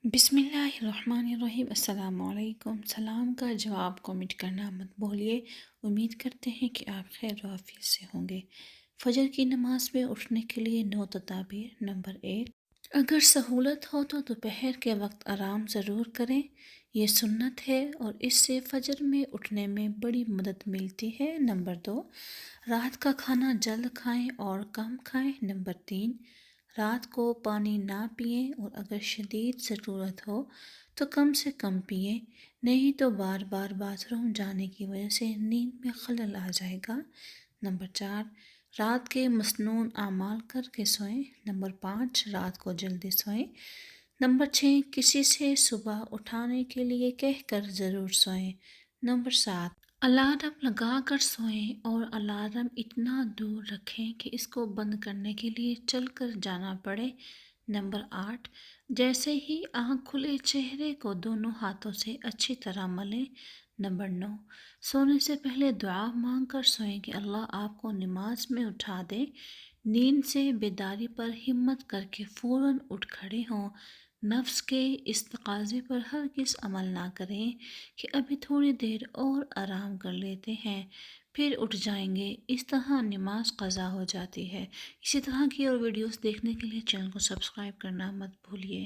بسم اللہ الرحمن الرحیم۔ السلام علیکم۔ سلام کا جواب کمنٹ کرنا مت بھولیے۔ امید کرتے ہیں کہ آپ خیر و عافیت سے ہوں گے۔ فجر کی نماز میں اٹھنے کے لیے 9 تدابیر۔ نمبر 1، اگر سہولت ہو تو دوپہر کے وقت آرام ضرور کریں، یہ سنت ہے اور اس سے فجر میں اٹھنے میں بڑی مدد ملتی ہے۔ نمبر 2، رات کا کھانا جلد کھائیں اور کم کھائیں۔ نمبر 3، رات کو پانی نہ پئیں اور اگر شدید ضرورت ہو تو کم سے کم پئیں، نہیں تو بار بار باتھ روم جانے کی وجہ سے نیند میں خلل آ جائے گا۔ نمبر 4، رات کے مسنون اعمال کر کے سوئیں۔ نمبر 5، رات کو جلدی سوئیں۔ نمبر 6، کسی سے صبح اٹھانے کے لیے کہہ کر ضرور سوئیں۔ نمبر 7، الارم لگا کر سوئیں اور الارم اتنا دور رکھیں کہ اس کو بند کرنے کے لیے چل کر جانا پڑے۔ نمبر 8، جیسے ہی آنکھ کھلے چہرے کو دونوں ہاتھوں سے اچھی طرح ملیں۔ نمبر 9، سونے سے پہلے دعا مانگ کر سوئیں کہ اللہ آپ کو نماز میں اٹھا دے۔ نیند سے بیداری پر ہمت کر کے فوراً اٹھ کھڑے ہوں۔ نفس کے اس تقاضے پر ہرگز عمل نہ کریں کہ ابھی تھوڑی دیر اور آرام کر لیتے ہیں پھر اٹھ جائیں گے، اس طرح نماز قضا ہو جاتی ہے۔ اسی طرح کی اور ویڈیوز دیکھنے کے لیے چینل کو سبسکرائب کرنا مت بھولیے۔